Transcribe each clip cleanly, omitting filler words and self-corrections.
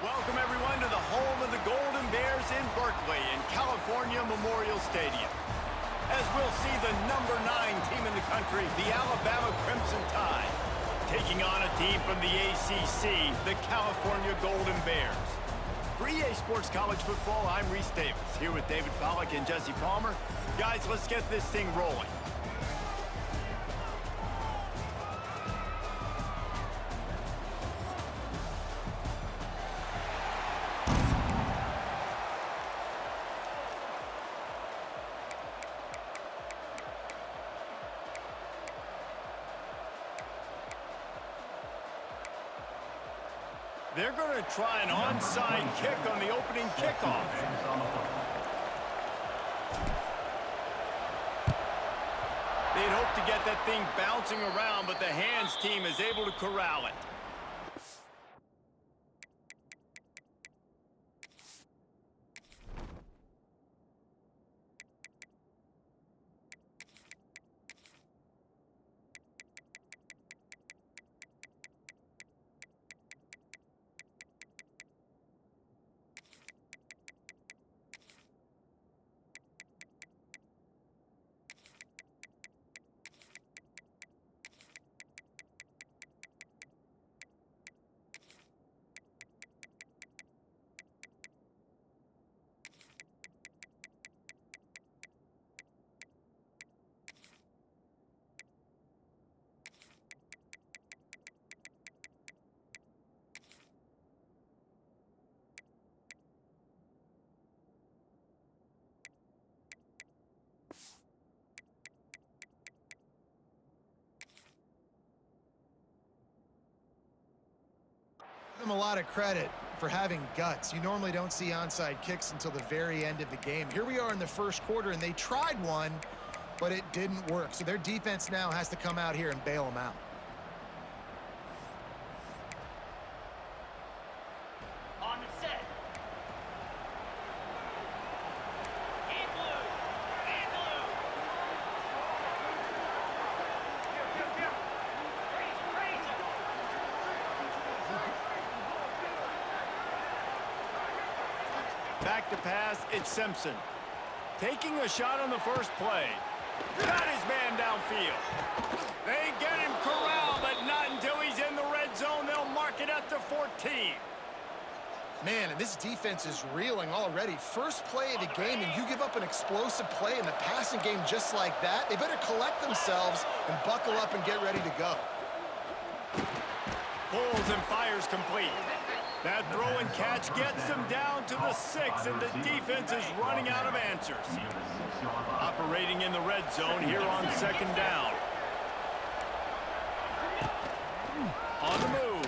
Welcome, everyone, to the home of the Golden Bears in Berkeley in California Memorial Stadium. As we'll see the #9 team in the country, the Alabama Crimson Tide, taking on a team from the ACC, the California Golden Bears. For EA Sports College Football, I'm Reese Davis, here with David Pollack and Jesse Palmer. Guys, let's get this thing rolling. They're going to try an onside kick on the opening kickoff. They'd hope to get that thing bouncing around, but the hands team is able to corral it. Them a lot of credit for having guts. You normally don't see onside kicks until the very end of the game. Here we are in the first quarter, and they tried one, but it didn't work. So their defense now has to come out here and bail them out. On the set. In blue. In blue. Here. Raise it. Back to pass, it's Simpson. Taking a shot on the first play. Got his man downfield. They get him corralled, but not until he's in the red zone. They'll mark it at the 14. Man, and this defense is reeling already. First play of the game, and you give up an explosive play in the passing game just like that. They better collect themselves and buckle up and get ready to go. Pulls and fires complete. That throw and catch gets them down to the 6, and the defense is running out of answers. Operating in the red zone here on second down. On the move.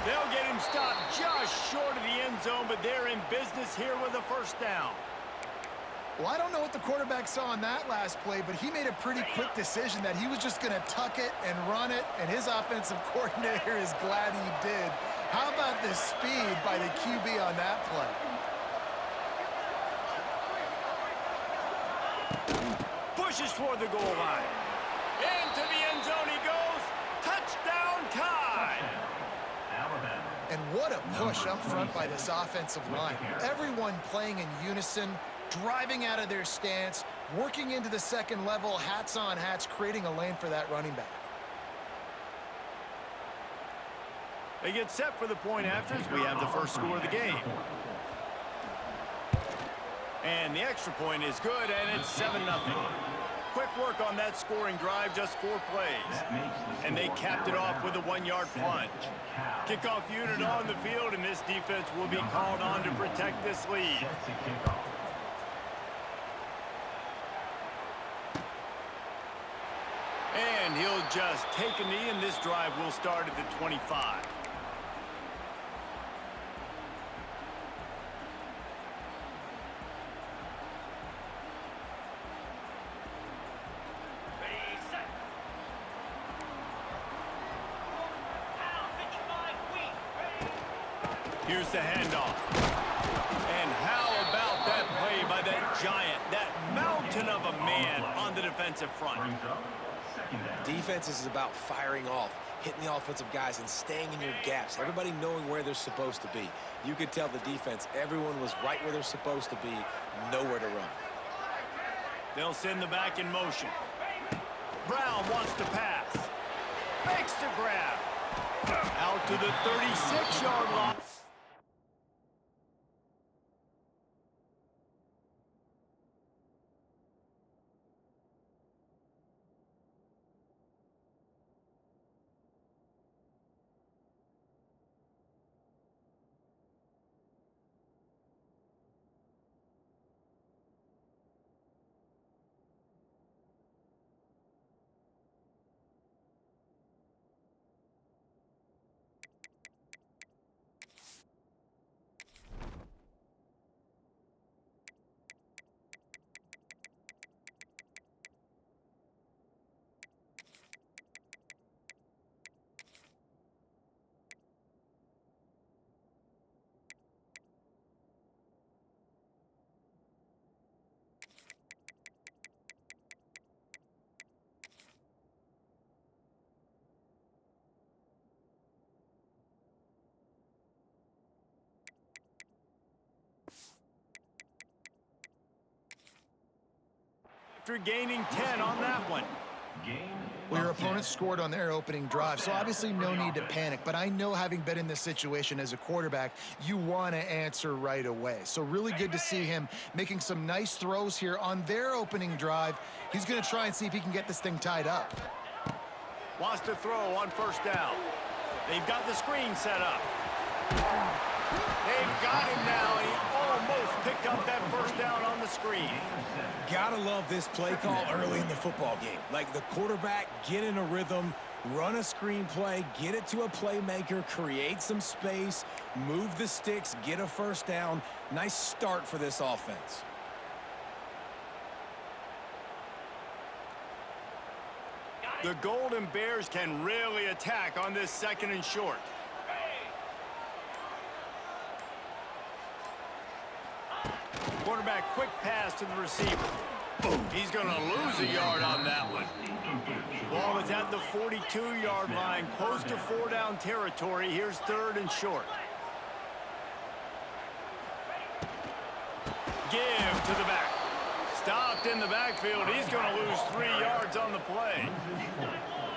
They'll get him stopped just short of the end zone, but they're in business here with a first down. Well, I don't know what the quarterback saw on that last play, but he made a pretty quick decision that he was just going to tuck it and run it, and his offensive coordinator is glad he did. How about the speed by the QB on that play? Pushes toward the goal line. Into the end zone he goes. Touchdown, Tide! And what a push up front by this offensive line. Everyone playing in unison, driving out of their stance, working into the second level, hats on hats, creating a lane for that running back. They get set for the point afters. We have the first score of the game. And the extra point is good, and it's 7-0. Quick work on that scoring drive, just 4 plays. And they capped it off with a 1-yard plunge. Kickoff unit on the field, and this defense will be called on to protect this lead. And he'll just take a knee, and this drive will start at the 25. Here's the handoff. And how about that play by that giant, that mountain of a man on the defensive front? Defense is about firing off, hitting the offensive guys and staying in your gaps. Everybody knowing where they're supposed to be. You could tell the defense, everyone was right where they're supposed to be, nowhere to run. They'll send the back in motion. Brown wants to pass. Makes the grab. Out to the 36-yard line. After gaining 10 on that one. Well, your opponent scored on their opening drive, so obviously no need to panic. But I know, having been in this situation as a quarterback, you want to answer right away. So really good to see him making some nice throws here on their opening drive. He's going to try and see if he can get this thing tied up. Wants to throw on first down. They've got the screen set up. They've got him now, and he almost picked up that first down on the screen. Gotta love this play call early in the football game. Like, the quarterback, get in a rhythm, run a screen play, get it to a playmaker, create some space, move the sticks, get a first down. Nice start for this offense. The Golden Bears can really attack on this second and short. Quarterback, quick pass to the receiver. He's going to lose a yard on that one. Ball is at the 42-yard line, close to 4-down territory. Here's third and short. Give to the back. Stopped in the backfield. He's going to lose 3 yards on the play.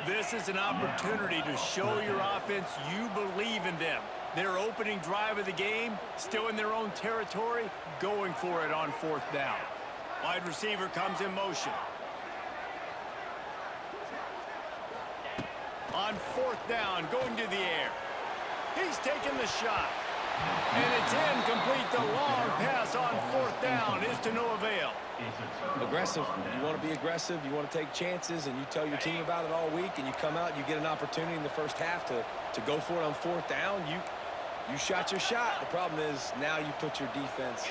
This is an opportunity to show your offense you believe in them. Their opening drive of the game, still in their own territory, going for it on fourth down. Wide receiver comes in motion. On fourth down, going to the air. He's taking the shot. And it's incomplete. The long pass on fourth down is to no avail. Aggressive. You want to be aggressive. You want to take chances, and you tell your team about it all week, and you come out and you get an opportunity in the first half to go for it on fourth down. You shot your shot. The problem is now you put your defense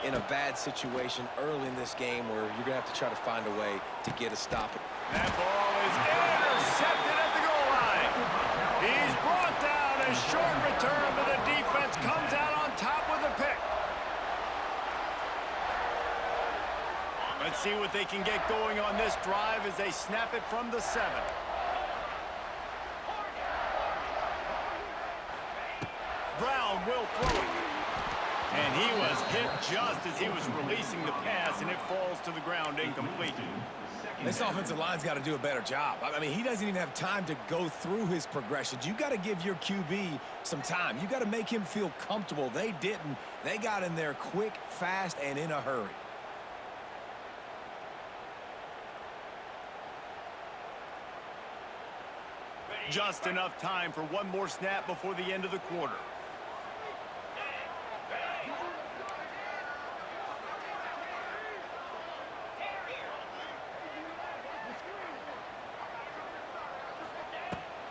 in a bad situation early in this game where you're going to have to try to find a way to get a stop. That ball is intercepted at the goal line. He's brought down. A short return, but the defense comes out on top with a pick. Let's see what they can get going on this drive as they snap it from the 7. Brown will throw it. And he was hit just as he was releasing the pass, and it falls to the ground incomplete. This offensive line's got to do a better job. I mean, he doesn't even have time to go through his progressions. You got to give your QB some time. You got to make him feel comfortable. They didn't. They got in there quick, fast, and in a hurry. Just enough time for one more snap before the end of the quarter.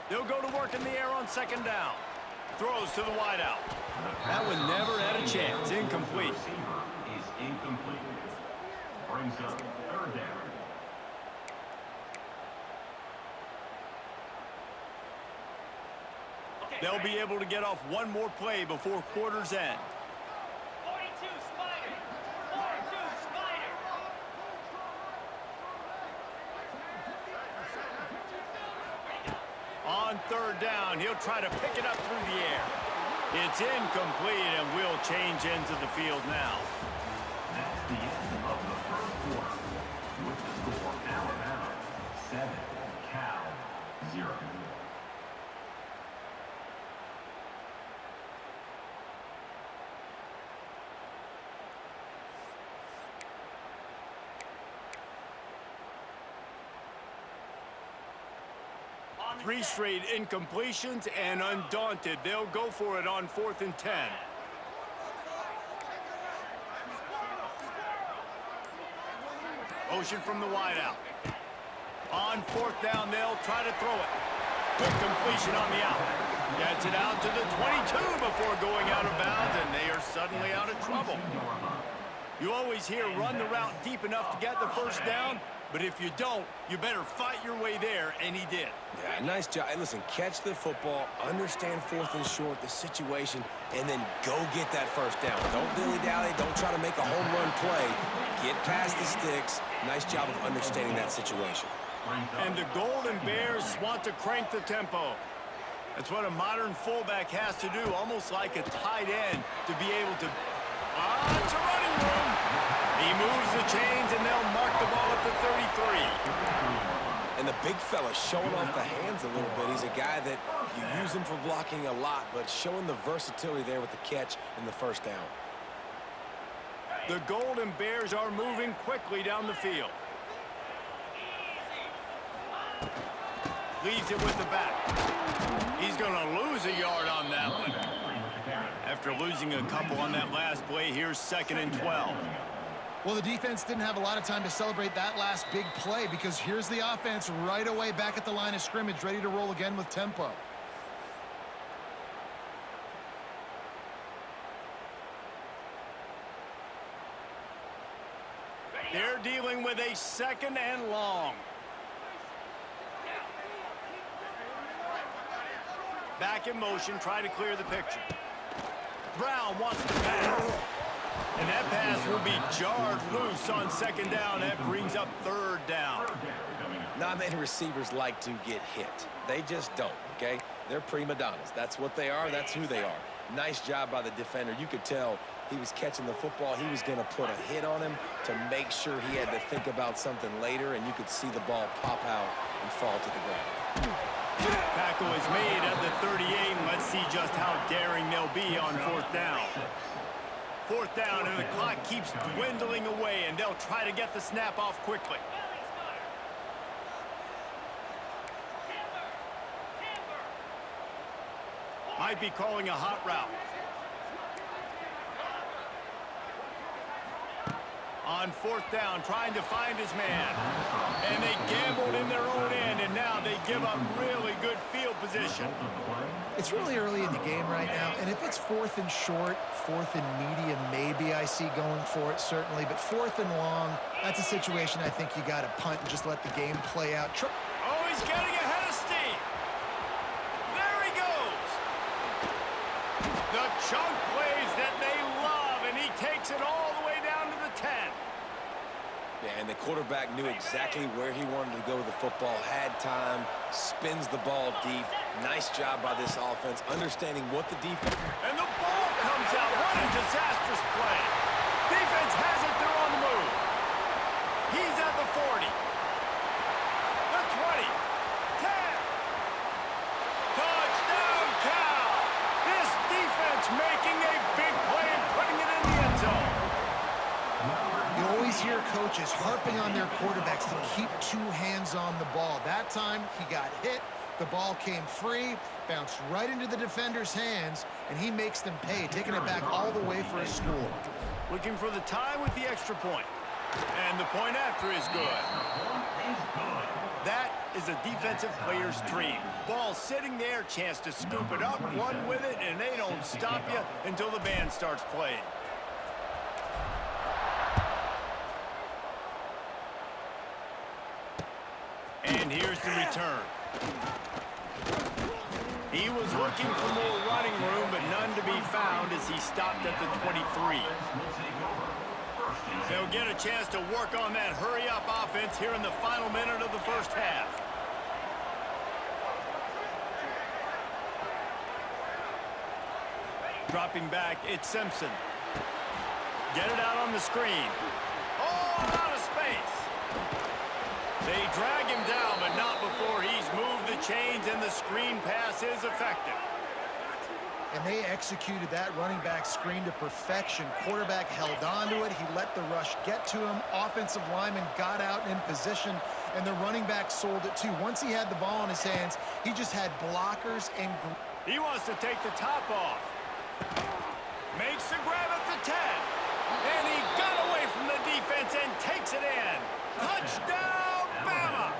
They'll go to work in the air on second down. Throws to the wideout. That one never had a chance. Incomplete. Is incomplete. Brings up third down. They'll be able to get off one more play before quarter's end. 42 Spider. 42 Spider. third down. He'll try to pick it up through the air. It's incomplete, and we'll change ends of the field now. That's the end of the first quarter. With the score, Alabama 7, Cal 0. Three straight incompletions, and undaunted, they'll go for it on 4th and 10. Motion from the wideout. On 4th down, they'll try to throw it. Quick completion on the out. Gets it out to the 22 before going out of bounds, and they are suddenly out of trouble. You always hear run the route deep enough to get the first down, but if you don't, you better fight your way there, and he did. Yeah, nice job. Hey, listen, catch the football, understand 4th and short, the situation, and then go get that first down. Don't dilly-dally. Don't try to make a home run play. Get past the sticks. Nice job of understanding that situation. And the Golden Bears want to crank the tempo. That's what a modern fullback has to do, almost like a tight end, to be able to... it's a running room. He moves the chains, and they'll mark the ball at the 33. And the big fella showing off the hands a little bit. He's a guy that you use him for blocking a lot, but showing the versatility there with the catch in the first down. The Golden Bears are moving quickly down the field. Leaves it with the back. He's going to lose a yard on that one. After losing a couple on that last play, here's 2nd and 12. Well, the defense didn't have a lot of time to celebrate that last big play because here's the offense right away back at the line of scrimmage, ready to roll again with tempo. They're dealing with a 2nd and long. Back in motion, try to clear the picture. Brown wants to pass. And that pass will be jarred loose on 2nd down. That brings up 3rd down. Not many receivers like to get hit. They just don't, okay? They're prima donnas. That's what they are. That's who they are. Nice job by the defender. You could tell he was catching the football. He was going to put a hit on him to make sure he had to think about something later, and you could see the ball pop out and fall to the ground. Tackle is made at the 38, and let's see just how daring they'll be on 4th down. 4th down, and the clock keeps dwindling away, and they'll try to get the snap off quickly. Might be calling a hot route. On 4th down, trying to find his man. And they gambled in their own end, and now they give up really good field position. It's really early in the game right now, and if it's 4th and short, 4th and medium, maybe I see going for it, certainly. But 4th and long, that's a situation I think you got to punt and just let the game play out. Oh, he's getting ahead of steam. There he goes. The chunk plays that they love, and he takes it all the way down to the 10. Yeah, and the quarterback knew exactly where he wanted to go with the football, had time, spins the ball deep. Nice job by this offense, understanding what the defense... And the ball comes out. What a disastrous play. Defense has it. They're on the move. He's at the 40. The 20. 10. Touchdown, Cal. This defense making a big play and putting it in the end zone. You always hear coaches harping on their quarterbacks to keep 2 hands on the ball. That time, he got hit. The ball came free, bounced right into the defender's hands, and he makes them pay, taking it back all the way for a score. Looking for the tie with the extra point. And the point after is good. That is a defensive player's dream. Ball sitting there, chance to scoop it up, run with it, and they don't stop you until the band starts playing. And here's the return. He was looking for more running room, but none to be found as he stopped at the 23. They'll get a chance to work on that hurry-up offense here in the final minute of the first half. Dropping back, it's Simpson. Get it out on the screen. Oh, out of space. They drag him down, but not before he's moved the chains, and the screen pass is effective. And they executed that running back screen to perfection. Quarterback held on to it. He let the rush get to him. Offensive lineman got out in position, and the running back sold it too. Once he had the ball in his hands, he just had blockers and... He wants to take the top off. Makes the grab at the 10. And he got away from the defense and takes it in. Touchdown, Bama!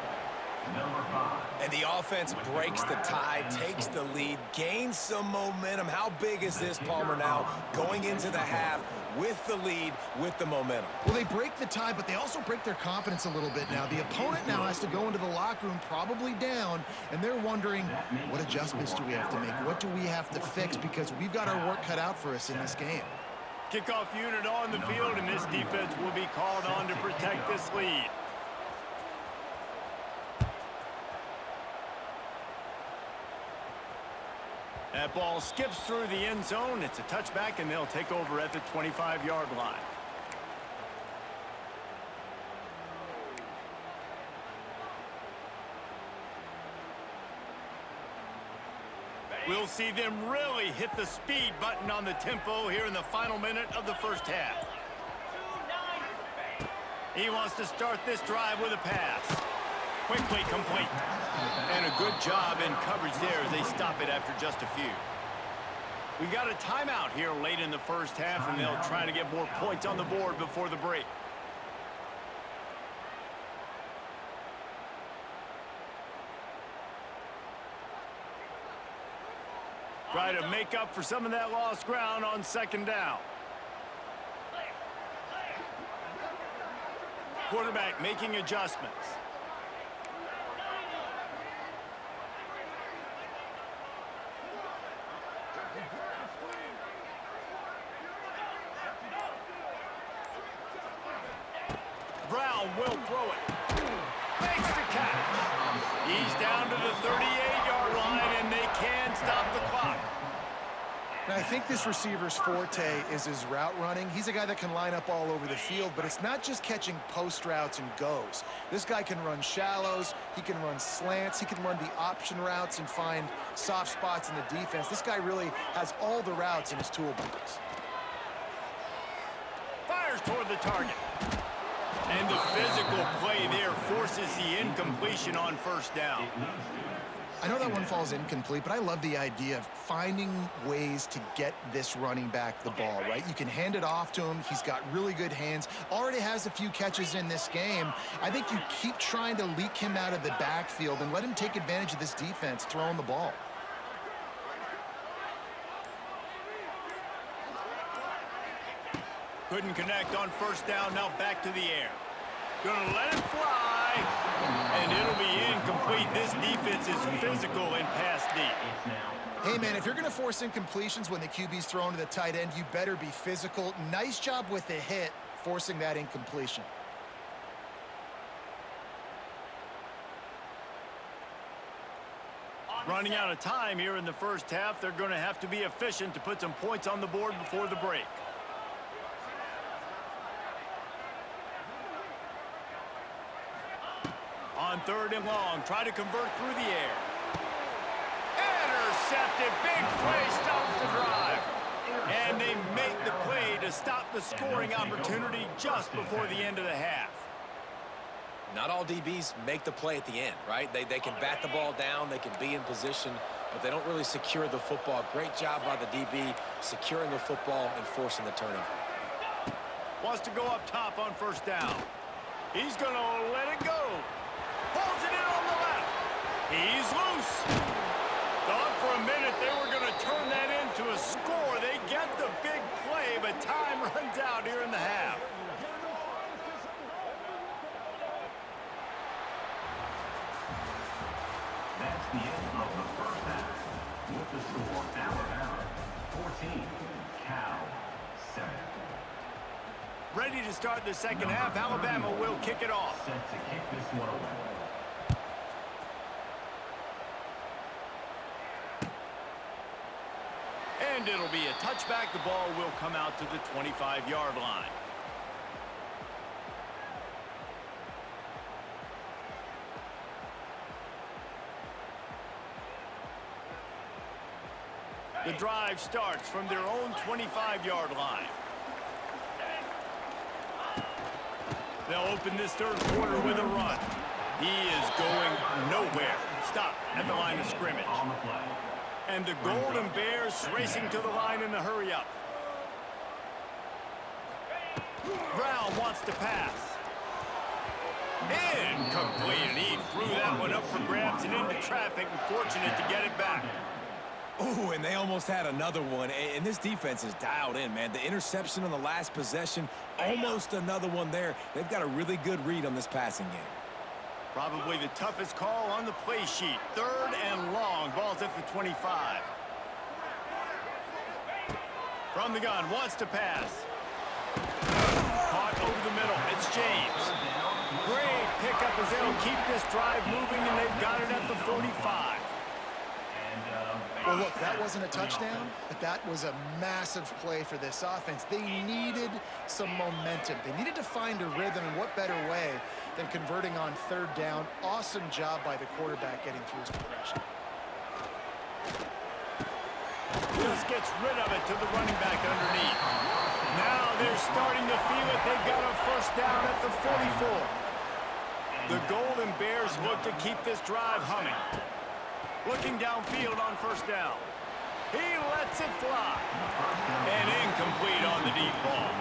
Number 5. And the offense breaks the tie, takes the lead, gains some momentum. How big is this, Palmer, now going into the half with the lead, with the momentum? Well, they break the tie, but they also break their confidence a little bit now. The opponent now has to go into the locker room probably down, and they're wondering, what adjustments do we have to make? What do we have to fix? Because we've got our work cut out for us in this game. Kickoff unit on the field, and this defense will be called on to protect this lead. That ball skips through the end zone. It's a touchback, and they'll take over at the 25-yard line. We'll see them really hit the speed button on the tempo here in the final minute of the first half. He wants to start this drive with a pass. Quickly complete. And a good job in coverage there as they stop it after just a few. We've got a timeout here late in the first half, and they'll try to get more points on the board before the break. Try to make up for some of that lost ground on second down. Quarterback making adjustments. Brown will throw it. Makes the catch. He's down to the 38-yard line, and they can stop the clock. Now, I think this receiver's forte is his route running. He's a guy that can line up all over the field, but it's not just catching post routes and goes. This guy can run shallows, he can run slants, he can run the option routes and find soft spots in the defense. This guy really has all the routes in his toolbox. Fires toward the target. And the physical play there forces the incompletion on first down. I know that one falls incomplete, but I love the idea of finding ways to get this running back the ball, right? You can hand it off to him. He's got really good hands. Already has a few catches in this game. I think you keep trying to leak him out of the backfield and let him take advantage of this defense throwing the ball. Couldn't connect on first down, now back to the air. Gonna let it fly, and it'll be incomplete. This defense is physical in pass deep. Hey, man, if you're going to force incompletions when the QB's thrown to the tight end, you better be physical. Nice job with the hit, forcing that incompletion. Running out of time here in the first half. They're going to have to be efficient to put some points on the board before the break. On third and long, try to convert through the air. Intercepted, big play, stops the drive. And they make the play to stop the scoring opportunity just before the end of the half. Not all DBs make the play at the end, right? They can bat the ball down, they can be in position, but they don't really secure the football. Great job by the DB securing the football and forcing the turnover. Wants to go up top on first down. He's going to let it go. Pulls it in on the left. He's loose. Thought for a minute they were going to turn that into a score. They get the big play, but time runs out here in the half. That's the end of the first half. With the score, Alabama 14, Cal 7. Ready to start the second half. Alabama will kick it off. Set to kick this one away. And And it'll be a touchback. The ball will come out to the 25-yard line. The drive starts from their own 25-yard line. They'll open this third quarter with a run. He is going nowhere. Stop at the line of scrimmage. And the Golden Bears racing to the line in a hurry-up. Brown wants to pass. Incomplete. He threw that one up for grabs and into traffic, and fortunate to get it back. Oh, and they almost had another one, and this defense is dialed in, man. The interception on the last possession, almost another one there. They've got a really good read on this passing game. Probably the toughest call on the play sheet. Third and long. Ball's at the 25. From the gun, wants to pass. Caught over the middle. It's James. Great pickup as they'll keep this drive moving, and they've got it at the 45. Well, look, that wasn't a touchdown, but that was a massive play for this offense. They needed some momentum. They needed to find a rhythm, and what better way than converting on third down. Awesome job by the quarterback getting through his progression. Just gets rid of it to the running back underneath. Now they're starting to feel it. They've got a first down at the 44. The Golden Bears look to keep this drive humming. Looking downfield on first down. He lets it fly. And incomplete on the deep ball.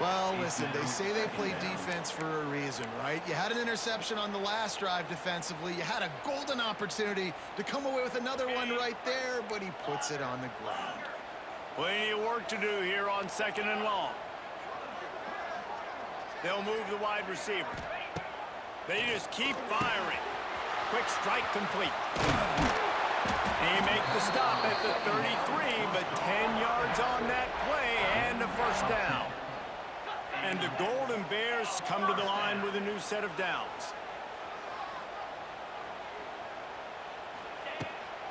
Well, listen, they say they play defense for a reason, right? You had an interception on the last drive defensively. You had a golden opportunity to come away with another one right there, but he puts it on the ground. Plenty of work to do here on second and long. They'll move the wide receiver. They just keep firing. Quick strike complete. He makes the stop at the 33, but 10 yards on that play and a first down. And the Golden Bears come to the line with a new set of downs.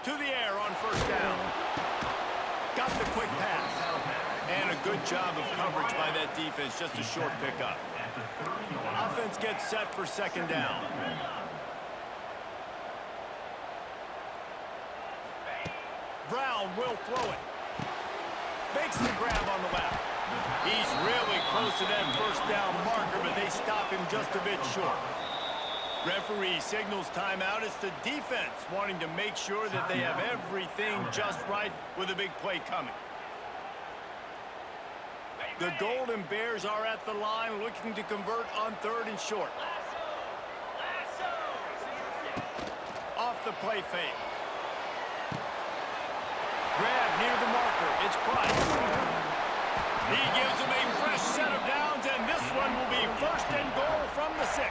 To the air on first down. Got the quick pass. And a good job of coverage by that defense, just a short pickup. Offense gets set for second down. Brown will throw it. Makes the grab on the left. He's really close to that first down marker, but they stop him just a bit short. Referee signals timeout. It's the defense wanting to make sure that they have everything just right with a big play coming. The Golden Bears are at the line looking to convert on third and short. Off the play fake. Grab near the marker. It's Price. He gives him a fresh set of downs, and this one will be first and goal from the 6.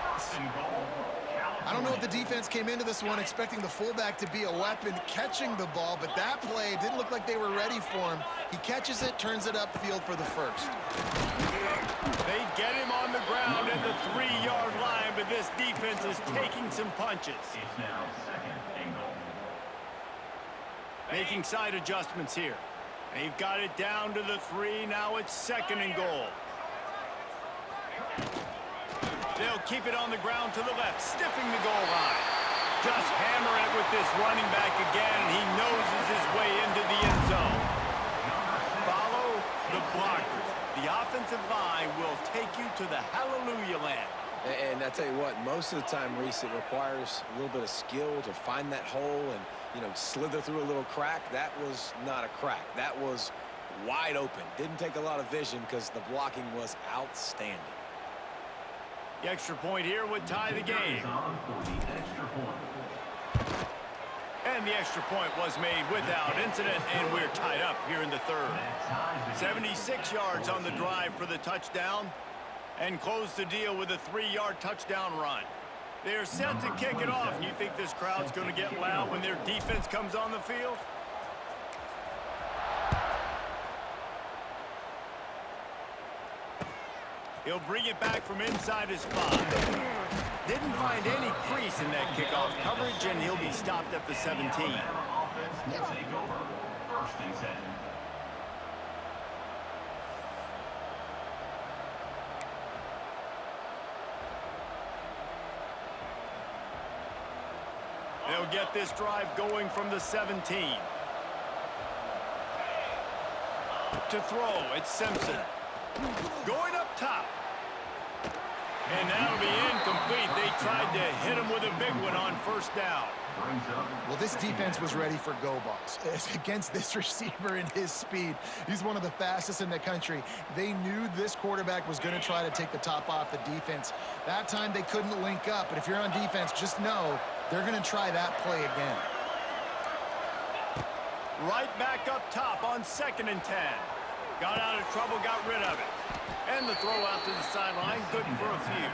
I don't know if the defense came into this one expecting the fullback to be a weapon catching the ball, but that play didn't look like they were ready for him. He catches it, turns it upfield for the first. They get him on the ground at the 3-yard line, but this defense is taking some punches. It's now second and goal. Making side adjustments here. They've got it down to the 3. Now it's second and goal. They'll keep it on the ground to the left, stiffing the goal line. Just hammer it with this running back again, and he noses his way into the end zone. Follow the blockers. The offensive line will take you to the hallelujah land. And I tell you what, most of the time, Reese, it requires a little bit of skill to find that hole and, you know, slither through a little crack. That was not a crack. That was wide open. Didn't take a lot of vision because the blocking was outstanding. The extra point here would tie the game. And the extra point was made without incident, and we're tied up here in the third. 76 yards on the drive for the touchdown, and close the deal with a 3-yard touchdown run. They're set to kick it off. And you think this crowd's going to get loud when their defense comes on the field? He'll bring it back from inside his 5. Didn't find any crease in that kickoff coverage, and he'll be stopped at the 17. Offense will take over. First and 10. They'll get this drive going from the 17. To throw, it's Simpson. Going up top. And that'll be incomplete. They tried to hit him with a big one on first down. Well, this defense was ready for go balls. Against this receiver and his speed, he's one of the fastest in the country. They knew this quarterback was going to try to take the top off the defense. That time they couldn't link up, but if you're on defense, just know they're going to try that play again. Right back up top on 2nd and 10. Got out of trouble, got rid of it. And the throw out to the sideline, good for a few.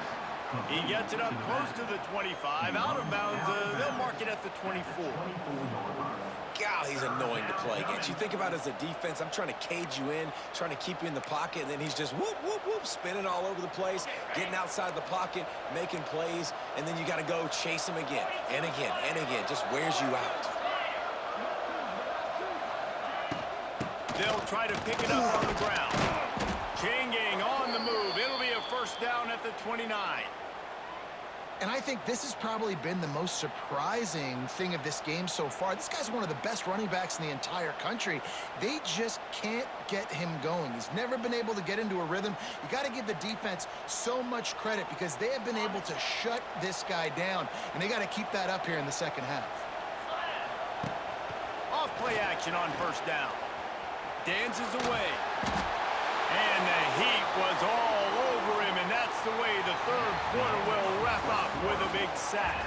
He gets it up close to the 25, out of bounds. They'll mark it at the 24. God, he's annoying to play against. You think about it as a defense, I'm trying to cage you in, trying to keep you in the pocket, and then he's just whoop, whoop, whoop, spinning all over the place, getting outside the pocket, making plays, and then you got to go chase him again, and again, and again. Just wears you out. They'll try to pick it up on the ground. Changing on the move. It'll be a first down at the 29. And I think this has probably been the most surprising thing of this game so far. This guy's one of the best running backs in the entire country. They just can't get him going. He's never been able to get into a rhythm. You got to give the defense so much credit because they have been able to shut this guy down, and they got to keep that up here in the second half. Off play action on first down. Dances away. And the heat was all over him, and that's the way the third quarter will wrap up with a big sack.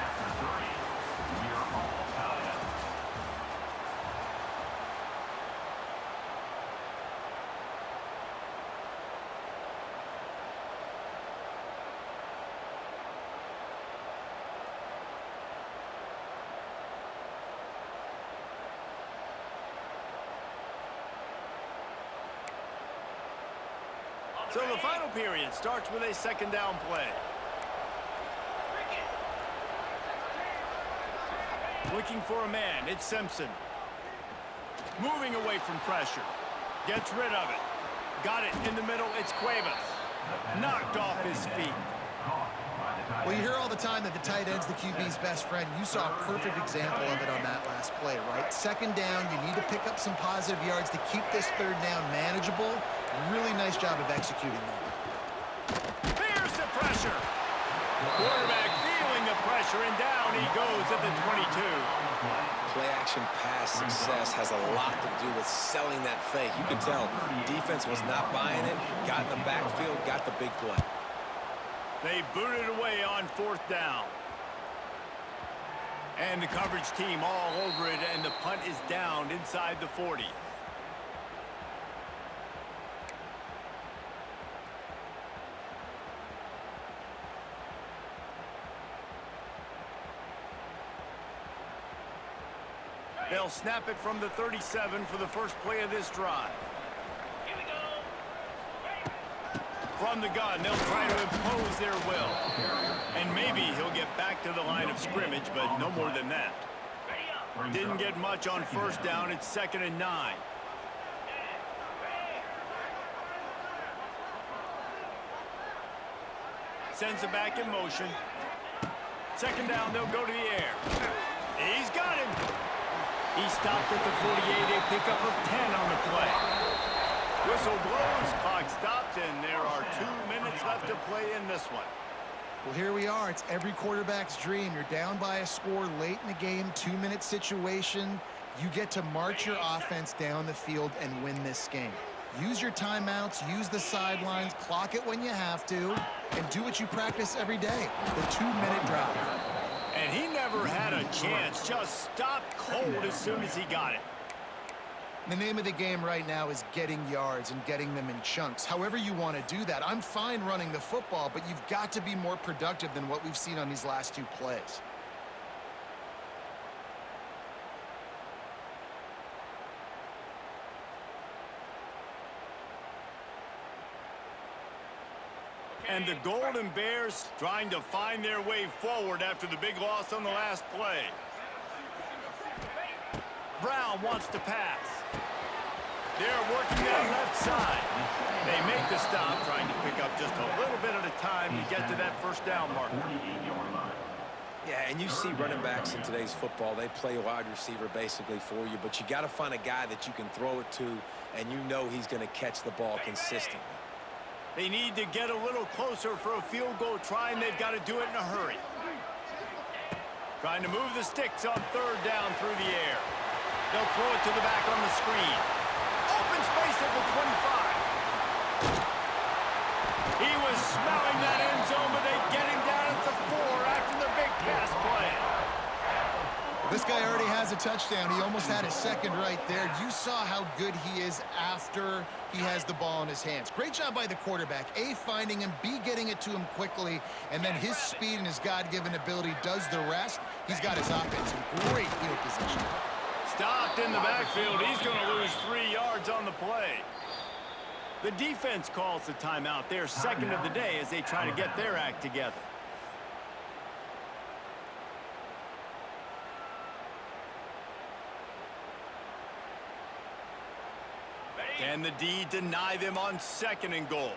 So the final period starts with a second down play. Looking for a man, it's Simpson. Moving away from pressure. Gets rid of it. Got it in the middle, it's Cuevas. Knocked off his feet. Well, you hear all the time that the tight end's the QB's best friend. You saw a perfect example of it on that last play, right? Second down, you need to pick up some positive yards to keep this third down manageable. Really nice job of executing that. Here's the pressure. Quarterback feeling the pressure, and down he goes at the 22. Play-action pass success has a lot to do with selling that fake. You can tell defense was not buying it, got in the backfield, got the big play. They booted away on fourth down. And the coverage team all over it, and the punt is down inside the 40. They'll snap it from the 37 for the first play of this drive. Here we go. From the gun, they'll try to impose their will. And maybe he'll get back to the line of scrimmage, but no more than that. Didn't get much on first down. It's 2nd and 9. Sends it back in motion. Second down, they'll go to the air. He's got him. He stopped at the 48, a pickup of 10 on the play. Whistle blows, clock stops, and there are 2 minutes left to play in this one. Well, here we are. It's every quarterback's dream. You're down by a score late in the game, 2-minute situation. You get to march your offense down the field and win this game. Use your timeouts, use the sidelines, clock it when you have to, and do what you practice every day, the 2-minute drive. And he never had a chance, just stopped cold as soon as he got it. The name of the game right now is getting yards and getting them in chunks. However you want to do that. I'm fine running the football, but you've got to be more productive than what we've seen on these last 2 plays. And the Golden Bears trying to find their way forward after the big loss on the last play. Brown wants to pass. They're working that left side. They make the stop, trying to pick up just a little bit at a time to get to that first down marker. Yeah, and you see running backs in today's football, they play wide receiver basically for you, but you got to find a guy that you can throw it to, and you know he's going to catch the ball consistently. They need to get a little closer for a field goal try, and they've got to do it in a hurry. Trying to move the sticks on third down through the air. They'll throw it to the back on the screen. Open space at the 25. He was smelling that end zone, but they get him down at the 4 after the big pass play. This guy already has a touchdown. He almost had his second right there. You saw how good he is after he has the ball in his hands. Great job by the quarterback. A, finding him, B, getting it to him quickly, and then his speed and his God-given ability does the rest. He's got his offense in great field position. Stopped in the backfield. He's going to lose 3 yards on the play. The defense calls the timeout. Their second of the day as they try to get their act together. Can the D deny them on second and goal?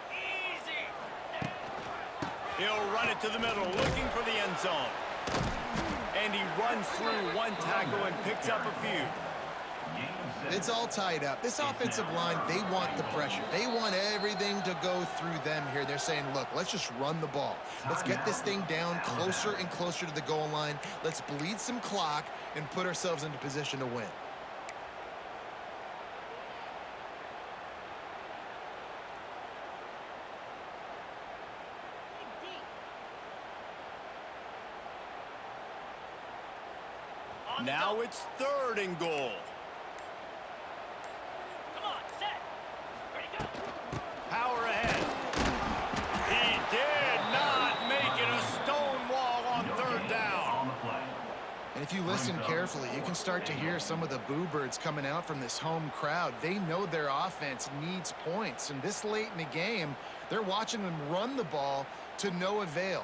Easy. He'll run it to the middle, looking for the end zone. And he runs through one tackle and picks up a few. It's all tied up. This offensive line, they want the pressure. They want everything to go through them here. They're saying, look, let's just run the ball. Let's get this thing down closer and closer to the goal line. Let's bleed some clock and put ourselves into position to win. Now it's third and goal. Come on, set. Ready, go. Power ahead. He did not make it a stone wall on third down. And if you listen carefully, you can start to hear some of the boo birds coming out from this home crowd. They know their offense needs points. And this late in the game, they're watching them run the ball to no avail.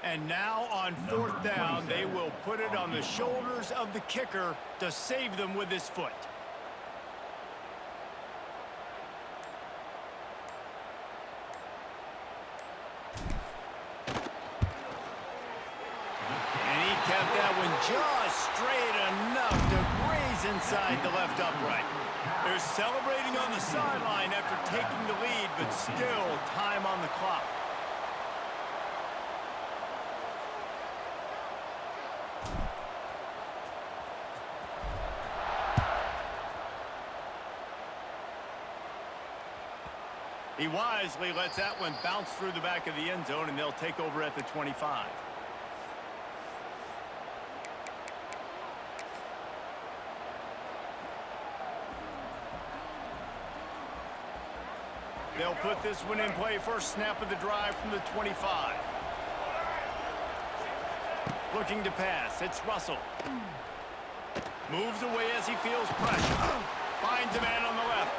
And now on fourth down, they will put it on the shoulders of the kicker to save them with his foot. And he kept that one just straight enough to graze inside the left upright. They're celebrating on the sideline after taking the lead, but still time on the clock. He wisely lets that one bounce through the back of the end zone, and they'll take over at the 25. They'll put this one in play first snap of the drive from the 25. Looking to pass. It's Russell. Moves away as he feels pressure. Finds a man on the left.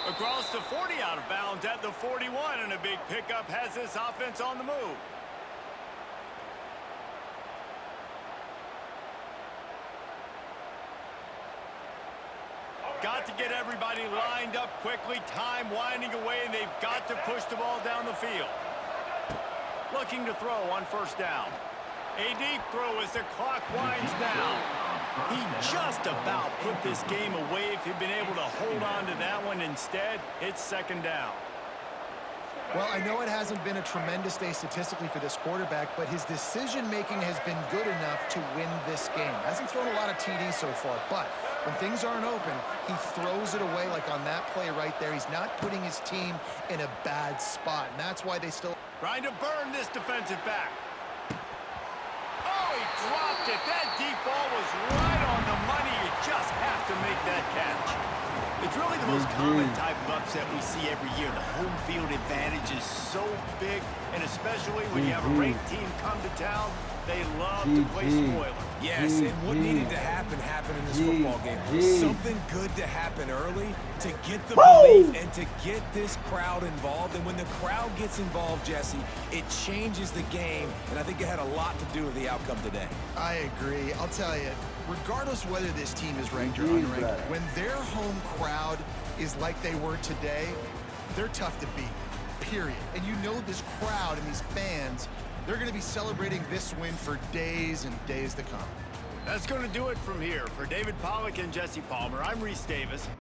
Across the 40, out of bounds at the 41, and a big pickup has this offense on the move. Got to get everybody lined up quickly, time winding away, and they've got to push the ball down the field. Looking to throw on first down. A deep throw as the clock winds down. He just about put this game away if he'd been able to hold on to that one. Instead, it's second down. Well, I know it hasn't been a tremendous day statistically for this quarterback, but his decision-making has been good enough to win this game. Hasn't thrown a lot of TDs so far, but when things aren't open, he throws it away like on that play right there. He's not putting his team in a bad spot, and that's why they still... Trying to burn this defensive back. Oh, he dropped it. That deep ball was right on the money. You just have to make that catch. It's really the most common type of upset we see every year. The home field advantage is so big, and especially when you have a ranked team come to town, they love to play spoiler. Yes, and what needed to happen happened in this football game. Something good to happen early to get the belief and to get this crowd involved. And when the crowd gets involved, Jesse, it changes the game, and I think it had a lot to do with the outcome today. I agree. I'll tell you, regardless whether this team is ranked or unranked, when their home crowd is like they were today, they're tough to beat, period. And you know this crowd and these fans They're going to be celebrating this win for days and days to come. That's going to do it from here. For David Pollack and Jesse Palmer, I'm Reese Davis.